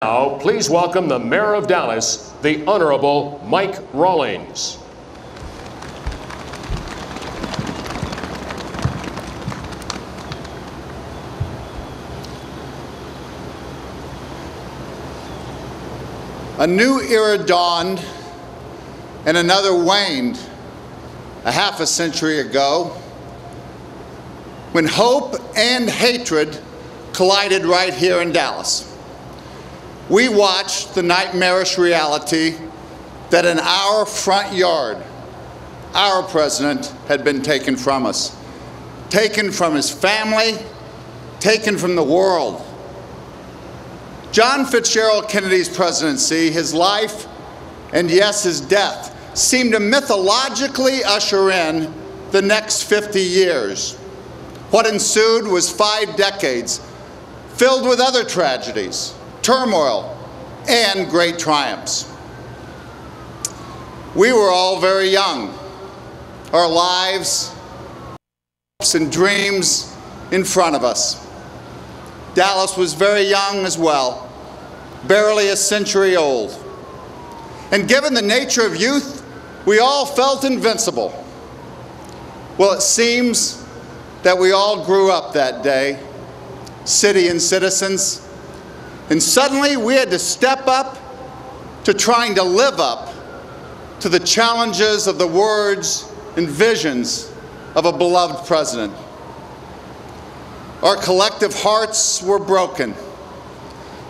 Now, please welcome the Mayor of Dallas, the Honorable Mike Rawlings. A new era dawned and another waned a half a century ago when hope and hatred collided right here in Dallas. We watched the nightmarish reality that in our front yard, our president had been taken from us, taken from his family, taken from the world. John Fitzgerald Kennedy's presidency, his life, and yes, his death, seemed to mythologically usher in the next 50 years. What ensued was 5 decades filled with other tragedies, turmoil, and great triumphs. We were all very young. Our lives, hopes, and dreams in front of us. Dallas was very young as well, barely a century old. And given the nature of youth, we all felt invincible. Well, it seems that we all grew up that day, city and citizens, and suddenly we had to step up to trying to live up to the challenges of the words and visions of a beloved president. Our collective hearts were broken.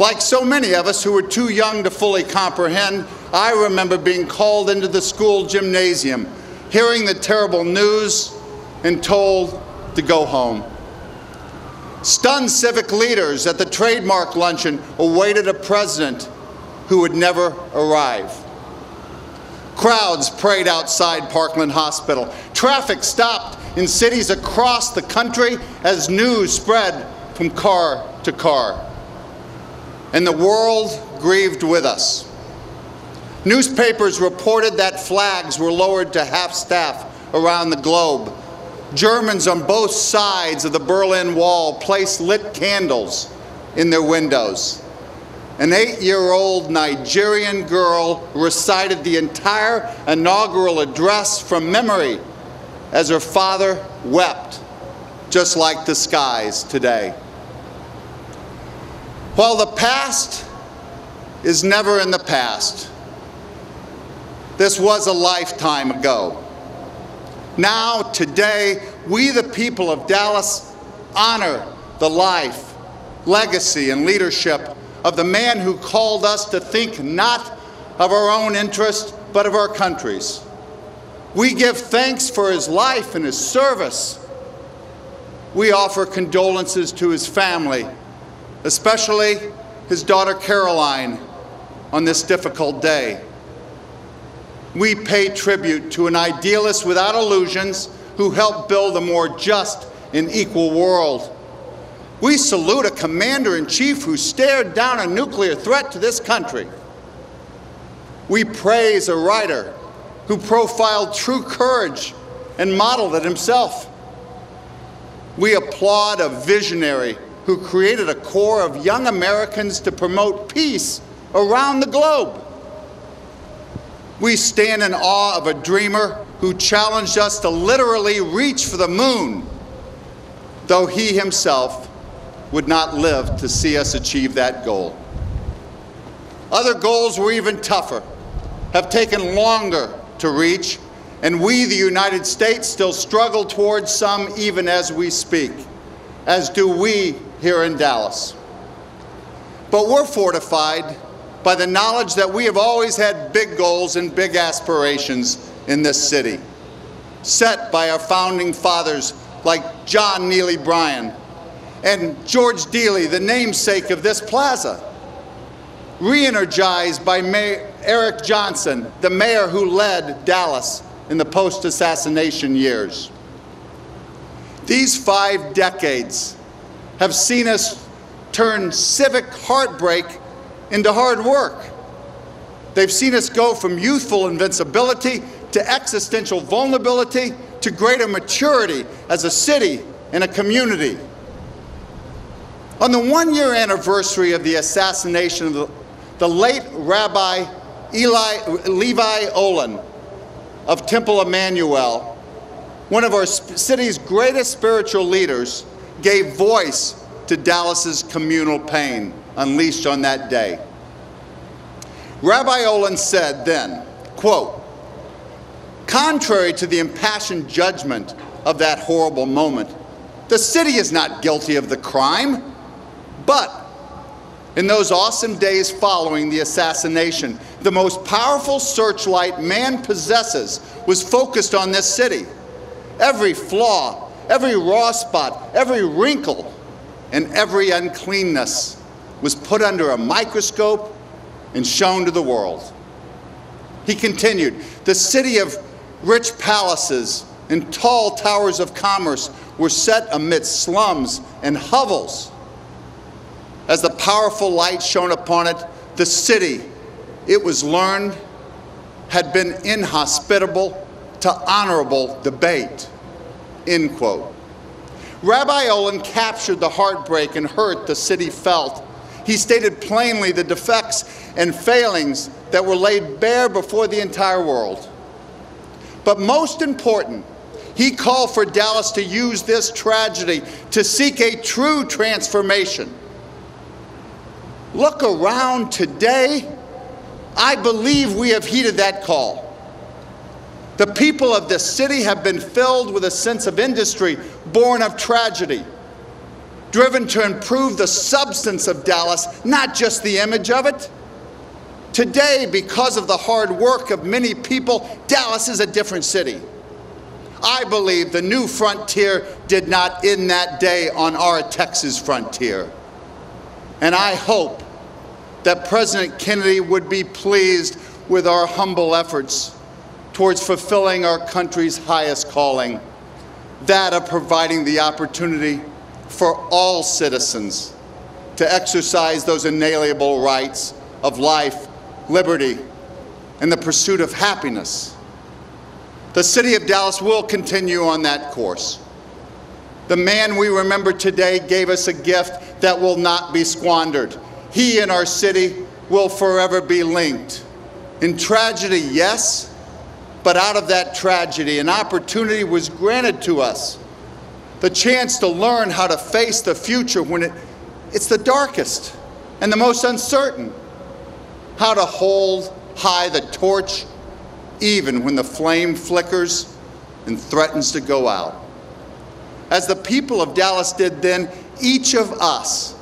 Like so many of us who were too young to fully comprehend, I remember being called into the school gymnasium, hearing the terrible news, and told to go home. Stunned civic leaders at the trademark luncheon awaited a president who would never arrive. Crowds prayed outside Parkland Hospital. Traffic stopped in cities across the country as news spread from car to car. And the world grieved with us. Newspapers reported that flags were lowered to half-staff around the globe. Germans on both sides of the Berlin Wall placed lit candles in their windows. An 8-year-old Nigerian girl recited the entire inaugural address from memory as her father wept, just like the skies today. While the past is never in the past, this was a lifetime ago. Now, today, we the people of Dallas honor the life, legacy, and leadership of the man who called us to think not of our own interest, but of our country's. We give thanks for his life and his service. We offer condolences to his family, especially his daughter Caroline, on this difficult day. We pay tribute to an idealist without illusions who helped build a more just and equal world. We salute a commander-in-chief who stared down a nuclear threat to this country. We praise a writer who profiled true courage and modeled it himself. We applaud a visionary who created a corps of young Americans to promote peace around the globe. We stand in awe of a dreamer who challenged us to literally reach for the moon, though he himself would not live to see us achieve that goal. Other goals were even tougher, have taken longer to reach, and we, the United States, still struggle towards some even as we speak, as do we here in Dallas. But we're fortified by the knowledge that we have always had big goals and big aspirations in this city, set by our founding fathers like John Neely Bryan and George Dealey, the namesake of this plaza, re-energized by Mayor Eric Johnson, the mayor who led Dallas in the post-assassination years. These 5 decades have seen us turn civic heartbreak into hard work. They've seen us go from youthful invincibility to existential vulnerability to greater maturity as a city and a community. On the one-year anniversary of the assassination the late Rabbi Levi Olin of Temple Emmanuel, one of our city's greatest spiritual leaders, gave voice to Dallas's communal pain unleashed on that day. Rabbi Olin said then, quote, "Contrary to the impassioned judgment of that horrible moment, the city is not guilty of the crime, but in those awesome days following the assassination, the most powerful searchlight man possesses was focused on this city. Every flaw, every raw spot, every wrinkle, and every uncleanness was put under a microscope and shown to the world." He continued, "The city of rich palaces and tall towers of commerce were set amidst slums and hovels. As the powerful light shone upon it, the city, it was learned, had been inhospitable to honorable debate." End quote. Rabbi Olin captured the heartbreak and hurt the city felt. He stated plainly the defects and failings that were laid bare before the entire world. But most important, he called for Dallas to use this tragedy to seek a true transformation. Look around today. I believe we have heeded that call. The people of this city have been filled with a sense of industry born of tragedy, driven to improve the substance of Dallas, not just the image of it. Today, because of the hard work of many people, Dallas is a different city. I believe the new frontier did not end that day on our Texas frontier. And I hope that President Kennedy would be pleased with our humble efforts towards fulfilling our country's highest calling, that of providing the opportunity for all citizens to exercise those inalienable rights of life, liberty, and the pursuit of happiness. The city of Dallas will continue on that course. The man we remember today gave us a gift that will not be squandered. He and our city will forever be linked. In tragedy, yes, but out of that tragedy, an opportunity was granted to us. The chance to learn how to face the future when it's the darkest and the most uncertain. How to hold high the torch even when the flame flickers and threatens to go out. As the people of Dallas did then, each of us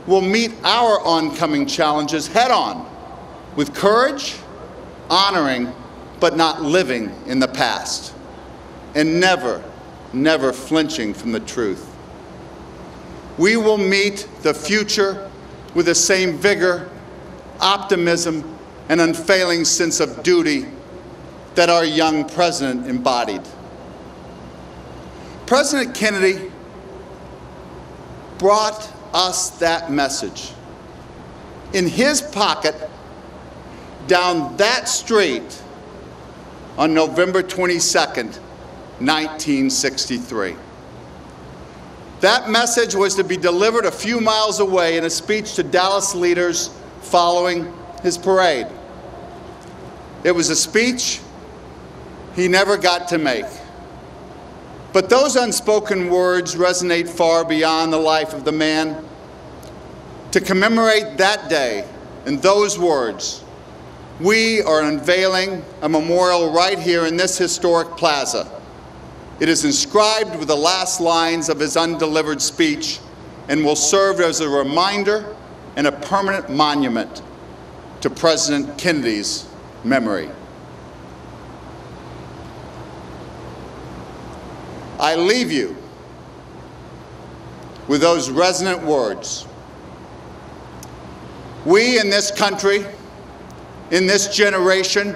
will meet our oncoming challenges head on, with courage, honoring, but not living in the past, and never, never flinching from the truth. We will meet the future with the same vigor, optimism, and unfailing sense of duty that our young president embodied. President Kennedy brought us that message in his pocket down that street on November 22nd, 1963. That message was to be delivered a few miles away in a speech to Dallas leaders following his parade. It was a speech he never got to make. But those unspoken words resonate far beyond the life of the man. To commemorate that day and those words, we are unveiling a memorial right here in this historic plaza. It is inscribed with the last lines of his undelivered speech and will serve as a reminder and a permanent monument to President Kennedy's memory. I leave you with those resonant words. We in this country, in this generation,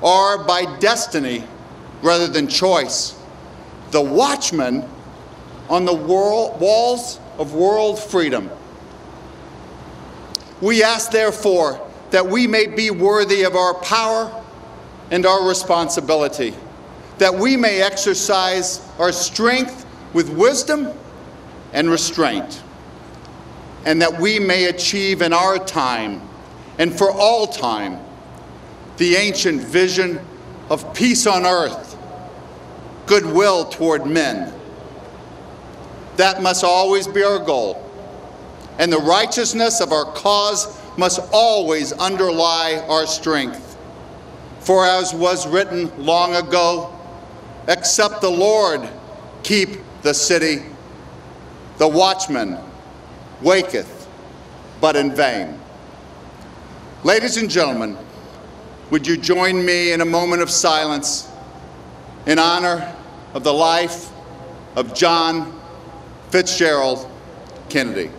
are by destiny rather than choice the watchmen on the walls of world freedom. We ask, therefore, that we may be worthy of our power and our responsibility, that we may exercise our strength with wisdom and restraint, and that we may achieve in our time and for all time, the ancient vision of peace on earth, goodwill toward men. That must always be our goal, and the righteousness of our cause must always underlie our strength. For as was written long ago, except the Lord keep the city, the watchman waketh but in vain. Ladies and gentlemen, would you join me in a moment of silence in honor of the life of John Fitzgerald Kennedy?